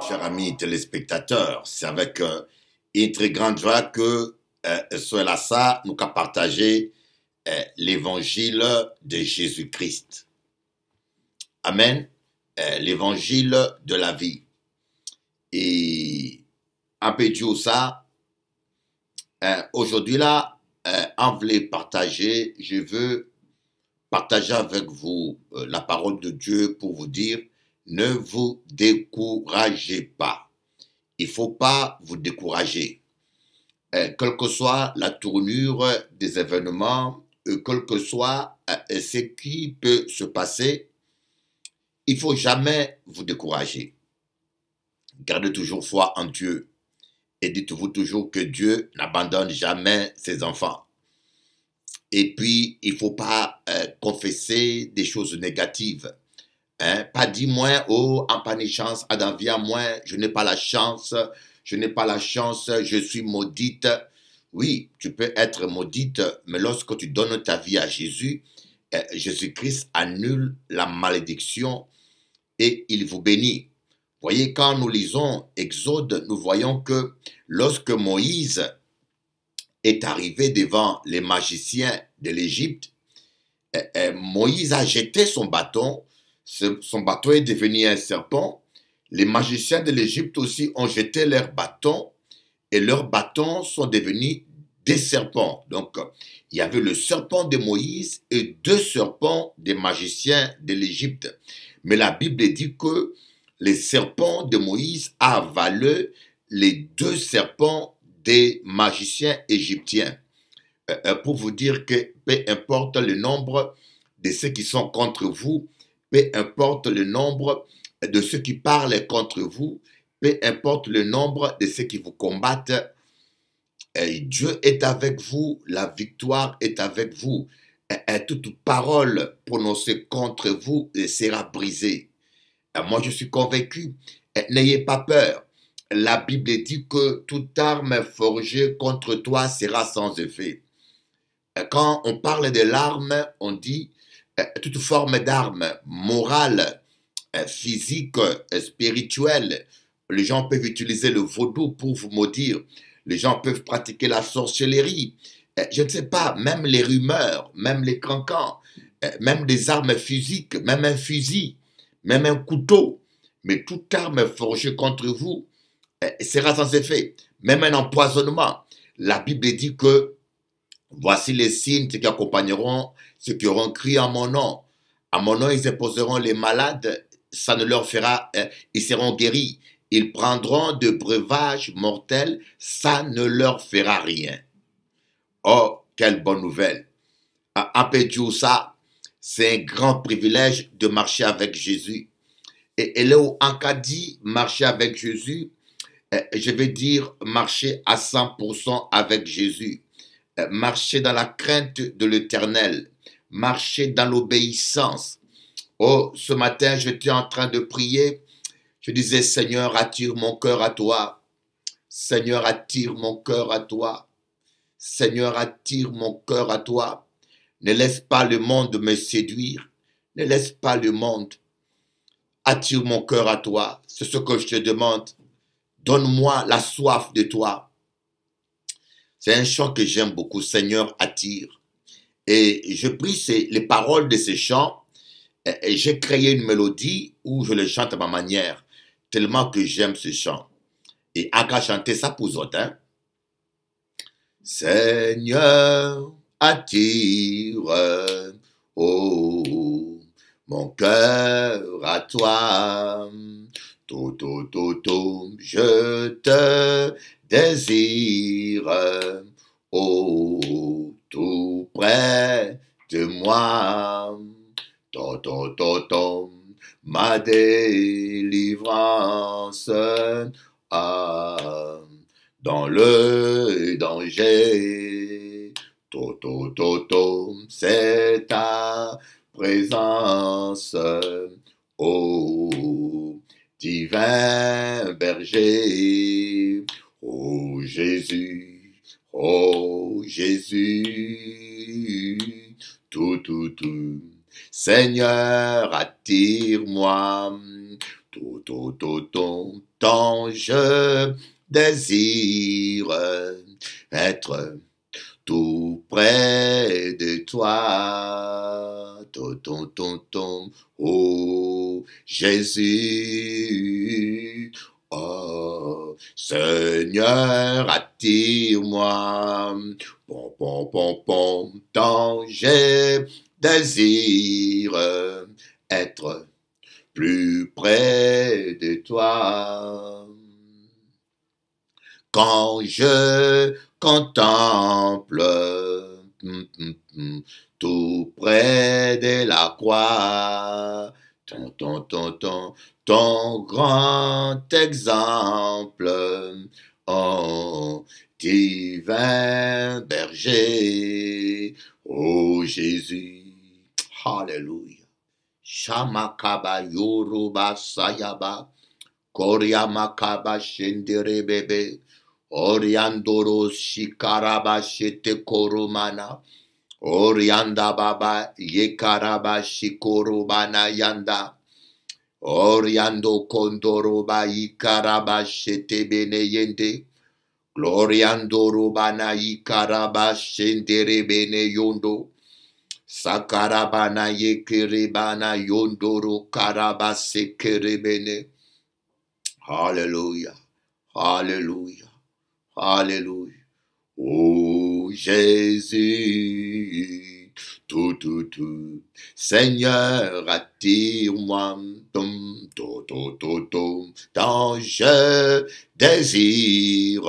Chers amis téléspectateurs, c'est avec une très grande joie que cela ça nous avons partagé l'évangile de Jésus-Christ. Amen. L'évangile de la vie. Et un peu dire ça, aujourd'hui là, on voulait partager, je veux partager avec vous la parole de Dieu pour vous dire, ne vous découragez pas. Il ne faut pas vous décourager. Quelle que soit la tournure des événements, quel que soit ce qui peut se passer, il ne faut jamais vous décourager. Gardez toujours foi en Dieu et dites-vous toujours que Dieu n'abandonne jamais ses enfants. Et puis, il ne faut pas confesser des choses négatives. Pas dire moins, oh, en pas de chance, Adam vient moins, je n'ai pas la chance, je suis maudite. Oui, tu peux être maudite, mais lorsque tu donnes ta vie à Jésus, Jésus-Christ annule la malédiction et il vous bénit. Voyez, quand nous lisons Exode, nous voyons que lorsque Moïse est arrivé devant les magiciens de l'Égypte, Moïse a jeté son bâton. Son bâton est devenu un serpent. Les magiciens de l'Égypte aussi ont jeté leurs bâtons et leurs bâtons sont devenus des serpents. Donc, il y avait le serpent de Moïse et 2 serpents des magiciens de l'Égypte. Mais la Bible dit que les serpents de Moïse a avalé les 2 serpents des magiciens égyptiens. Pour vous dire que peu importe le nombre de ceux qui sont contre vous, peu importe le nombre de ceux qui parlent contre vous, peu importe le nombre de ceux qui vous combattent, Dieu est avec vous, la victoire est avec vous. Toute parole prononcée contre vous sera brisée. Moi, je suis convaincu, n'ayez pas peur. La Bible dit que toute arme forgée contre toi sera sans effet. Quand on parle de l'arme, on dit toute forme d'arme morale, physique, spirituelle. Les gens peuvent utiliser le vaudou pour vous maudire. Les gens peuvent pratiquer la sorcellerie. Je ne sais pas, même les rumeurs, même les cancans, même des armes physiques, même un fusil, même un couteau. Mais toute arme forgée contre vous sera sans effet. Même un empoisonnement. La Bible dit que voici les signes qui accompagneront ceux qui auront crié en mon nom. À mon nom, ils imposeront les malades, ça ne leur fera, ils seront guéris. Ils prendront de breuvages mortels, ça ne leur fera rien. Oh, quelle bonne nouvelle. À Pédjoussa, c'est un grand privilège de marcher avec Jésus. Et là où Ankadi marcher avec Jésus, je vais dire marcher à 100% avec Jésus. Marcher dans la crainte de l'Éternel, marcher dans l'obéissance. Oh, ce matin, j'étais en train de prier. Je disais, Seigneur, attire mon cœur à toi. Seigneur, attire mon cœur à toi. Seigneur, attire mon cœur à toi. Ne laisse pas le monde me séduire. Ne laisse pas le monde. Attire mon cœur à toi. C'est ce que je te demande. Donne-moi la soif de toi. C'est un chant que j'aime beaucoup. Seigneur, attire. Et je prie les paroles de ces chants. Et j'ai créé une mélodie où je le chante à ma manière. Tellement que j'aime ce chant. Et à chanter ça pour autres, hein? Seigneur, attire, oh, mon cœur à toi. Je te désire, oh, tout près de moi. Ma délivrance, ah, dans le danger. C'est ta présence, ô divin berger. Ô Jésus, tout, Seigneur, attire-moi. Tant je désire être tout près de toi. Oh Jésus. Oh Seigneur, attire-moi. Tant je désire être plus près de toi. Quand je contemple tout près de la croix, ton grand exemple, oh divin berger, oh Jésus, Alléluia. Shamakaba Yoruba Sayaba, Koryamakaba Shenderebebe, Oriandoro Shikaraba Shete Korumana, Orianda Baba Yekaraba Shikorubana Yanda, Oriando Kondoroba Ikaraba Shete Beneyende, Gloriandorubana Ikaraba Shenderebene Yondo, Sakarabana Yekerebana Yondoro Karabase Kerebene. Hallelujah. Hallelujah. Hallelujah. Oh Jésus, tout. Seigneur, attire-moi, tant je désire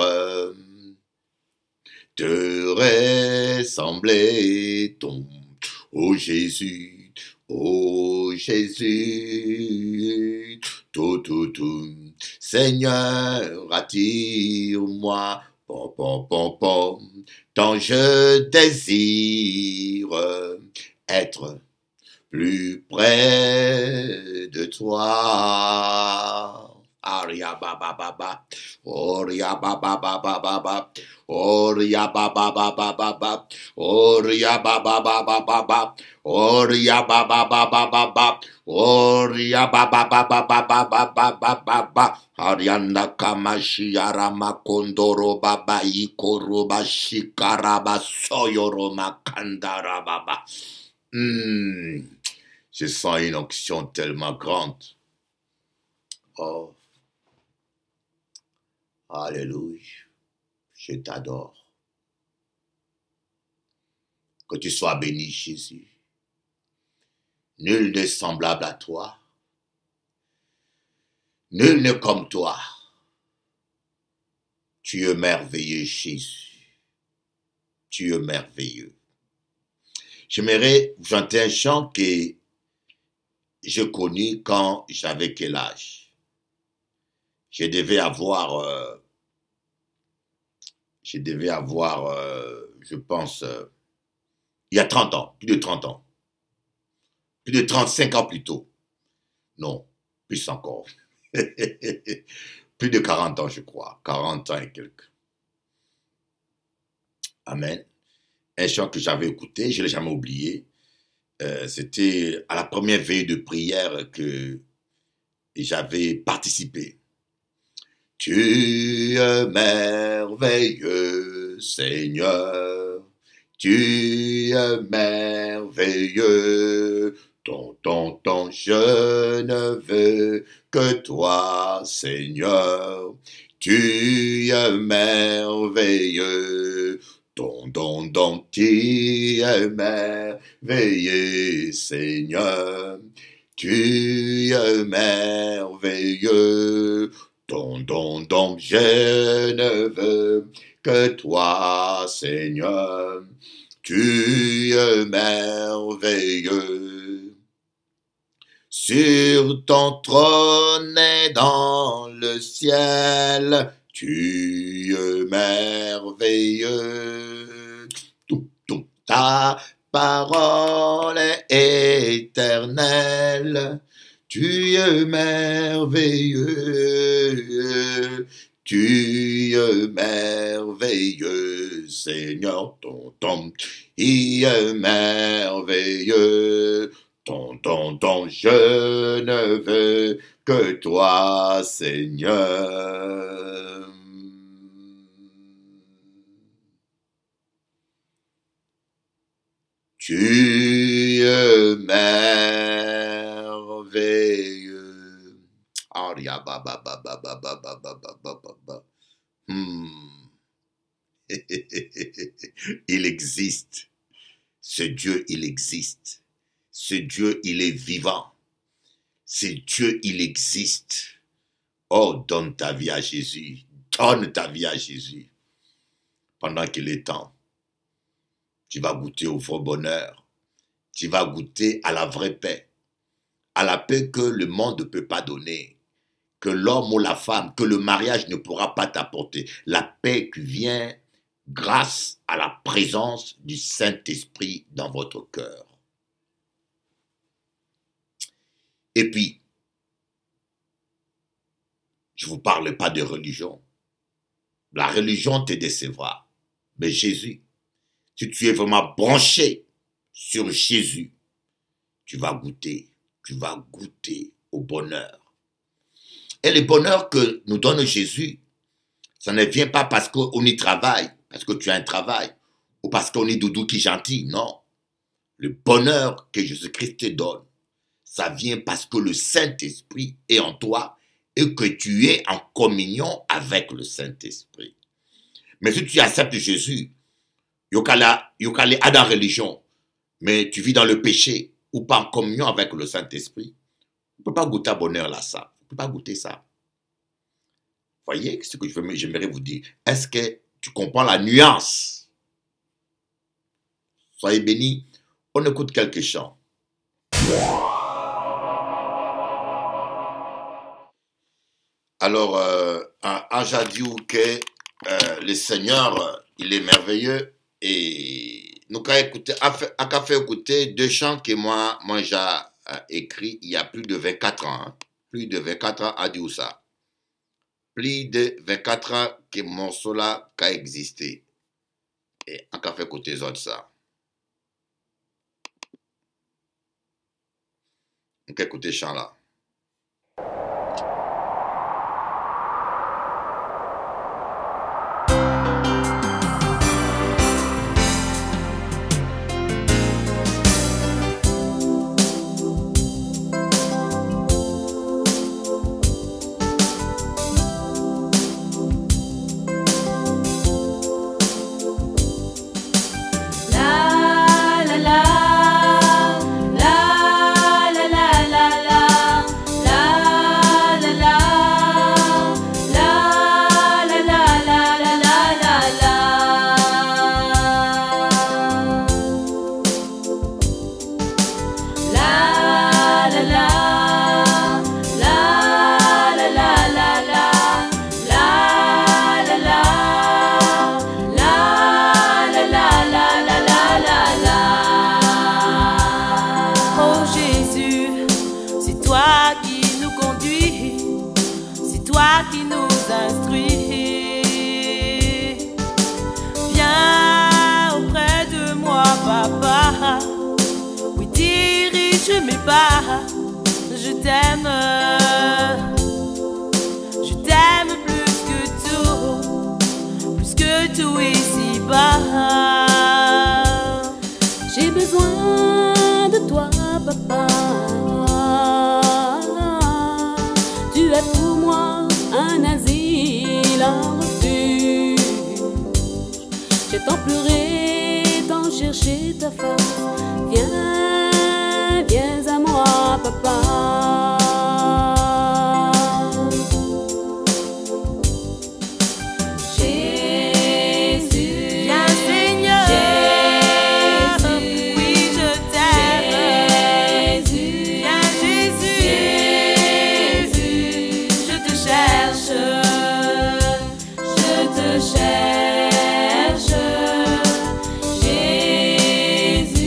te ressembler, oh Jésus, tout. Seigneur, attire-moi, tant je désire être plus près de toi. Aria baba baba, oria baba baba baba, oria baba baba baba, oria baba baba baba, oria baba baba baba, oria baba baba baba baba. Arianda Kamashiara Makondoro Baba Ikoroba Shikaraba Soyoro Makandara Baba. Je sens une onction tellement grande. Oh, alléluia. Je t'adore. Que tu sois béni, Jésus. Nul n'est semblable à toi. Nul n'est comme toi. Tu es merveilleux, Jésus. Tu es merveilleux. J'aimerais vous chanter un chant que je connais quand j'avais quel âge? Je devais avoir, je pense, il y a 30 ans, plus de 30 ans. Plus de 35 ans plus tôt. Non, plus encore. Plus de 40 ans, je crois. 40 ans et quelques. Amen. Un chant que j'avais écouté, je ne l'ai jamais oublié. C'était à la première veille de prière que j'avais participé. Tu es merveilleux, Seigneur. Tu es merveilleux. Je ne veux que toi, Seigneur. Tu es merveilleux. Tu es merveilleux, Seigneur. Tu es merveilleux. Je ne veux que toi, Seigneur. Tu es merveilleux. Sur ton trône et dans le ciel, tu es merveilleux. Ta parole est éternelle. Tu es merveilleux. Tu es merveilleux, Seigneur, il est merveilleux. Je ne veux que toi, Seigneur. Tu es merveilleux. Il existe. Ce Dieu, il existe. Ce Dieu, il est vivant. Ce Dieu, il existe. Oh, donne ta vie à Jésus. Donne ta vie à Jésus. Pendant qu'il est temps, tu vas goûter au vrai bonheur. Tu vas goûter à la vraie paix. À la paix que le monde ne peut pas donner. Que l'homme ou la femme, que le mariage ne pourra pas t'apporter. La paix qui vient grâce à la présence du Saint-Esprit dans votre cœur. Et puis, je ne vous parle pas de religion. La religion te décevra. Mais Jésus, si tu es vraiment branché sur Jésus, tu vas goûter au bonheur. Et le bonheur que nous donne Jésus, ça ne vient pas parce qu'on y travaille, parce que tu as un travail, ou parce qu'on est doudou qui est gentil, non. Le bonheur que Jésus-Christ te donne, ça vient parce que le Saint-Esprit est en toi et que tu es en communion avec le Saint-Esprit. Mais si tu acceptes Jésus, yokale à la religion, mais tu vis dans le péché ou pas en communion avec le Saint-Esprit, on ne peut pas goûter à bonheur là, ça. On ne peut pas goûter ça. Voyez ce que j'aimerais vous dire. Est-ce que tu comprends la nuance? Soyez bénis. On écoute quelques chants. Alors, en Jadiou que le Seigneur, il est merveilleux et nous avons écouté, écouter deux chants que moi j'ai écrit il y a plus de 24 ans. Hein. Plus de 24 ans à dire ça. Plus de 24 ans que mon morceau là a existé. Et on a fait écouter les autres ça. On a écouté ce chant là. Qui nous instruit. Viens auprès de moi, papa. Oui, dirige mes pas. Je t'aime plus que tout ici-bas. J'ai besoin de toi, papa. Tu es pour moi un asile, un refuge. J'ai tant pleuré, tant cherché ta face. Viens, viens à moi, papa. Jésus, viens Seigneur. Jésus, oui je t'aime. Jésus, viens Jésus. Jésus, je te cherche. Je te cherche. Jésus.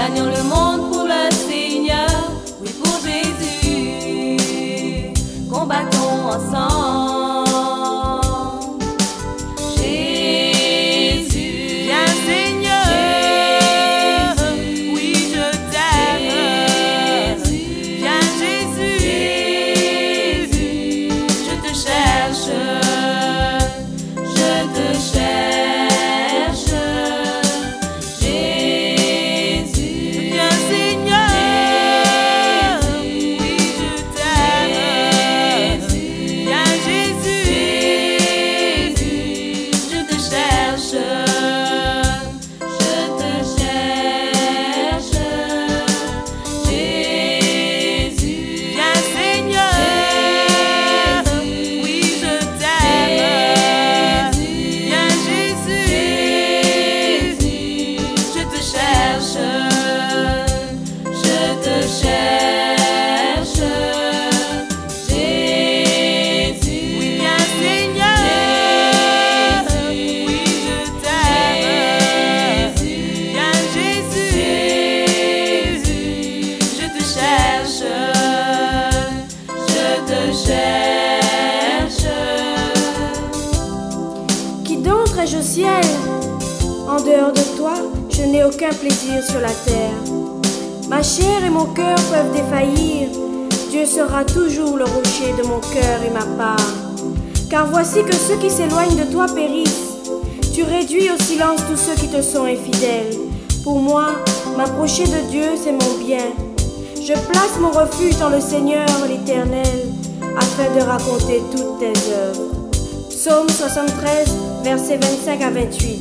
gagnons le monde pour le Seigneur, oui pour Jésus, combattons ensemble. Jésus, Viens Seigneur, oui je t'aime. Viens Jésus, je te cherche, je te cherche. Jésus, viens Seigneur, oui je t'aime. Viens Jésus, je te cherche, je te cherche. Jésus, viens Seigneur, oui je t'aime. Viens Jésus, je te cherche, je te cherche. Jésus, oui viens Seigneur, oui je t'aime. Viens Jésus, je te cherche, je te cherche. Qui donc ai-je au ciel? En dehors de toi, je n'ai aucun plaisir sur la terre. Ma chair et mon cœur peuvent défaillir. Dieu sera toujours le rocher de mon cœur et ma part. Car voici que ceux qui s'éloignent de toi périssent. Tu réduis au silence tous ceux qui te sont infidèles. Pour moi, m'approcher de Dieu, c'est mon bien. Je place mon refuge dans le Seigneur l'Éternel, afin de raconter toutes tes œuvres. Psaume 73, versets 25 à 28.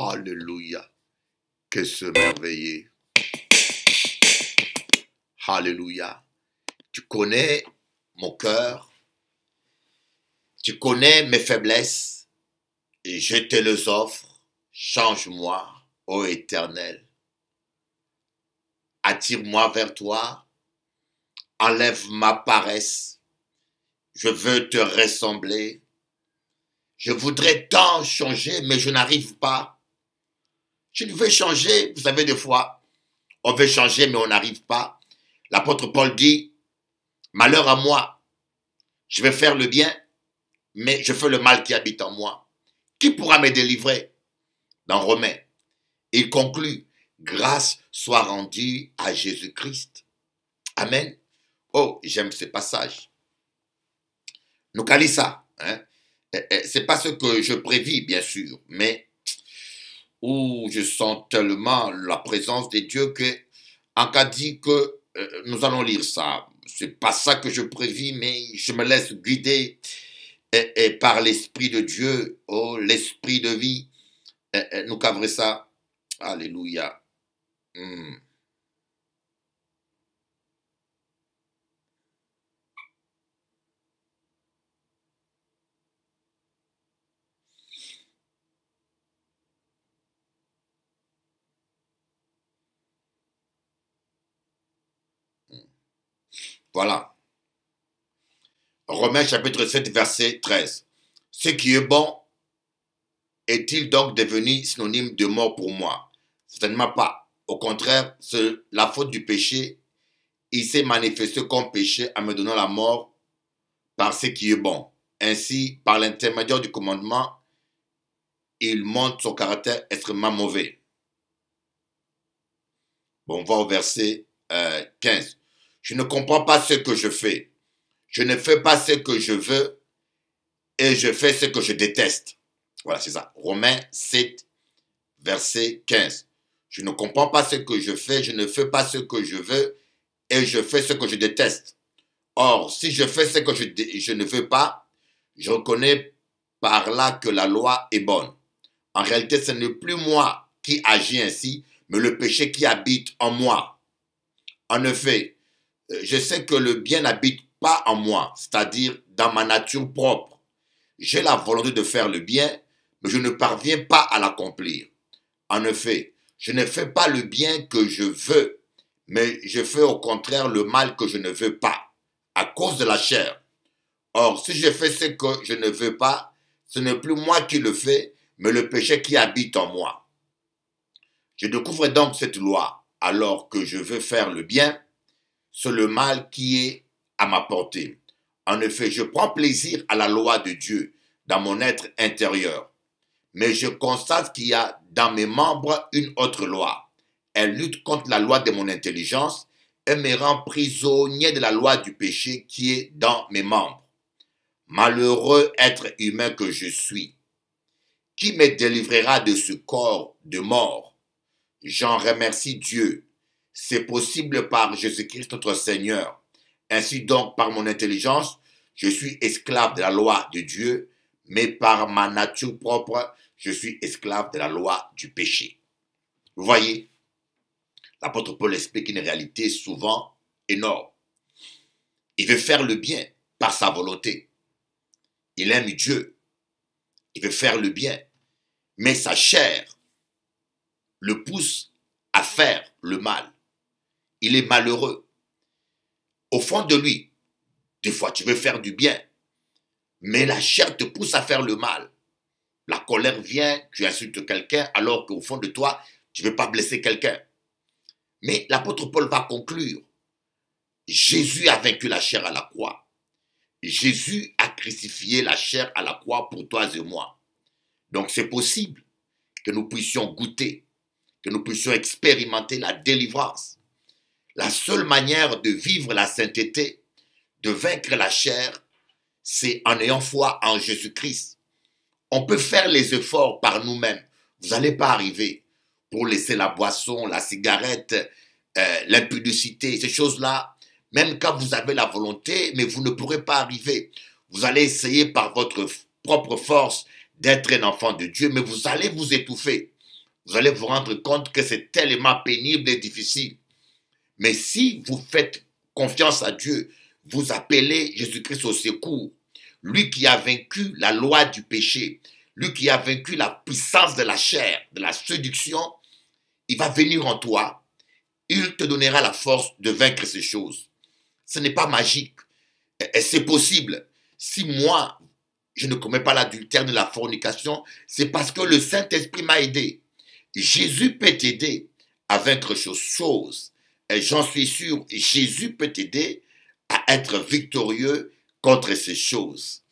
Alléluia. Que se merveiller. Alléluia. Tu connais mon cœur. Tu connais mes faiblesses. Et je te les offre. Change-moi, ô Éternel. Attire-moi vers toi. Enlève ma paresse. Je veux te ressembler. Je voudrais tant changer, mais je n'arrive pas. Je veux changer, vous savez, des fois, on veut changer, mais on n'arrive pas. L'apôtre Paul dit, malheur à moi, je vais faire le bien, mais je fais le mal qui habite en moi. Qui pourra me délivrer? Dans Romains, il conclut, grâce soit rendue à Jésus-Christ. Amen. Oh, j'aime ce passage. Nous calissons ça, hein? C'est pas ce que je prévis, bien sûr, mais où je sens tellement la présence de Dieu que, en cas dit que nous allons lire ça. C'est pas ça que je prévis, mais je me laisse guider et par l'Esprit de Dieu, oh, l'Esprit de vie. Nous cavrons ça. Alléluia. Voilà. Romains chapitre 7, verset 13. Ce qui est bon est-il donc devenu synonyme de mort pour moi? Certainement pas. Au contraire, c'est la faute du péché. Il s'est manifesté comme péché en me donnant la mort par ce qui est bon. Ainsi, par l'intermédiaire du commandement, il montre son caractère extrêmement mauvais. Bon, on va au verset 15. Je ne comprends pas ce que je fais. Je ne fais pas ce que je veux et je fais ce que je déteste. Voilà, c'est ça. Romains 7, verset 15. Je ne comprends pas ce que je fais, je ne fais pas ce que je veux et je fais ce que je déteste. Or, si je fais ce que je ne veux pas, je reconnais par là que la loi est bonne. En réalité, ce n'est plus moi qui agis ainsi, mais le péché qui habite en moi. En effet, je sais que le bien n'habite pas en moi, c'est-à-dire dans ma nature propre. J'ai la volonté de faire le bien, mais je ne parviens pas à l'accomplir. En effet, je ne fais pas le bien que je veux, mais je fais au contraire le mal que je ne veux pas, à cause de la chair. Or, si je fais ce que je ne veux pas, ce n'est plus moi qui le fais, mais le péché qui habite en moi. Je découvre donc cette loi, alors que je veux faire le bien, c'est le mal qui est à ma portée. En effet, je prends plaisir à la loi de Dieu dans mon être intérieur. Mais je constate qu'il y a dans mes membres une autre loi. Elle lutte contre la loi de mon intelligence et me rend prisonnier de la loi du péché qui est dans mes membres. Malheureux être humain que je suis. Qui me délivrera de ce corps de mort? J'en remercie Dieu. C'est possible par Jésus-Christ notre Seigneur. Ainsi donc, par mon intelligence, je suis esclave de la loi de Dieu, mais par ma nature propre, je suis esclave de la loi du péché. Vous voyez, l'apôtre Paul explique une réalité souvent énorme. Il veut faire le bien par sa volonté. Il aime Dieu. Il veut faire le bien. Mais sa chair le pousse à faire le mal. Il est malheureux. Au fond de lui, des fois tu veux faire du bien, mais la chair te pousse à faire le mal. La colère vient, tu insultes quelqu'un, alors qu'au fond de toi, tu ne veux pas blesser quelqu'un. Mais l'apôtre Paul va conclure. Jésus a vaincu la chair à la croix. Jésus a crucifié la chair à la croix pour toi et moi. Donc c'est possible que nous puissions goûter, que nous puissions expérimenter la délivrance. La seule manière de vivre la sainteté, de vaincre la chair, c'est en ayant foi en Jésus-Christ. On peut faire les efforts par nous-mêmes. Vous n'allez pas arriver pour laisser la boisson, la cigarette, l'impudicité, ces choses-là. Même quand vous avez la volonté, mais vous ne pourrez pas arriver. Vous allez essayer par votre propre force d'être un enfant de Dieu, mais vous allez vous étouffer. vous allez vous rendre compte que c'est tellement pénible et difficile. Mais si vous faites confiance à Dieu, vous appelez Jésus-Christ au secours, lui qui a vaincu la loi du péché, lui qui a vaincu la puissance de la chair, de la séduction, il va venir en toi, il te donnera la force de vaincre ces choses. Ce n'est pas magique, et c'est possible. Si moi, je ne commets pas l'adultère de la fornication, c'est parce que le Saint-Esprit m'a aidé. Jésus peut t'aider à vaincre ces choses. Et j'en suis sûr, Jésus peut t'aider à être victorieux contre ces choses.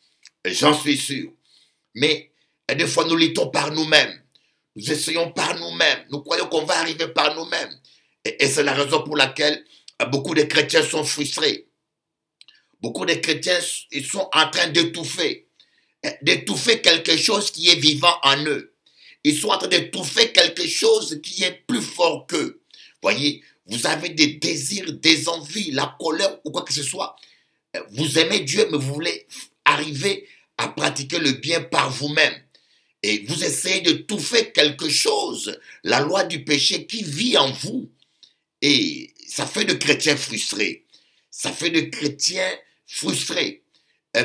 Et j'en suis sûr. Mais des fois, nous luttons par nous-mêmes. Nous essayons par nous-mêmes. Nous croyons qu'on va arriver par nous-mêmes. Et c'est la raison pour laquelle beaucoup de chrétiens sont frustrés. Beaucoup de chrétiens ils sont en train d'étouffer quelque chose qui est vivant en eux. Ils sont en train d'étouffer quelque chose qui est plus fort qu'eux. Voyez, vous avez des désirs, des envies, la colère ou quoi que ce soit. Vous aimez Dieu, mais vous voulez arriver à pratiquer le bien par vous-même. Et vous essayez d'étouffer quelque chose, la loi du péché qui vit en vous. Et ça fait de chrétiens frustrés. Ça fait de chrétiens frustrés.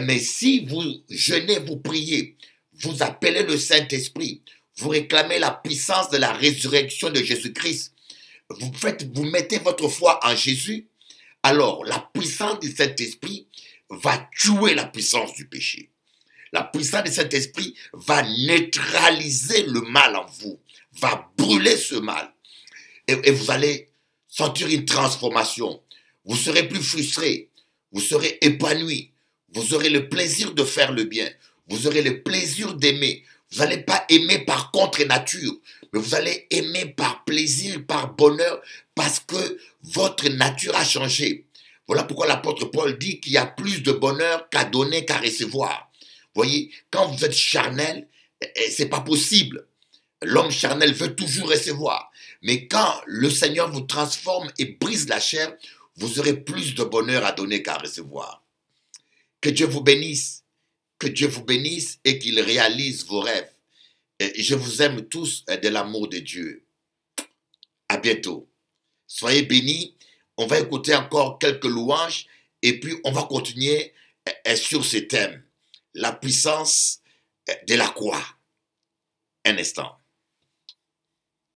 Mais si vous jeûnez, vous priez, vous appelez le Saint-Esprit, vous réclamez la puissance de la résurrection de Jésus-Christ, vous mettez votre foi en Jésus, alors la puissance du Saint-Esprit va tuer la puissance du péché. La puissance du Saint-Esprit va neutraliser le mal en vous, va brûler ce mal. Et vous allez sentir une transformation. Vous serez plus frustré, vous serez épanoui, vous aurez le plaisir de faire le bien, vous aurez le plaisir d'aimer. Vous n'allez pas aimer par contre-nature, mais vous allez aimer par plaisir, par bonheur, parce que votre nature a changé. Voilà pourquoi l'apôtre Paul dit qu'il y a plus de bonheur qu'à donner qu'à recevoir. Voyez, quand vous êtes charnel, c'est pas possible. L'homme charnel veut toujours recevoir. Mais quand le Seigneur vous transforme et brise la chair, vous aurez plus de bonheur à donner qu'à recevoir. Que Dieu vous bénisse. Que Dieu vous bénisse et qu'il réalise vos rêves. Et je vous aime tous de l'amour de Dieu. À bientôt. Soyez bénis. On va écouter encore quelques louanges et puis on va continuer sur ce thème. La puissance de la croix. Un instant.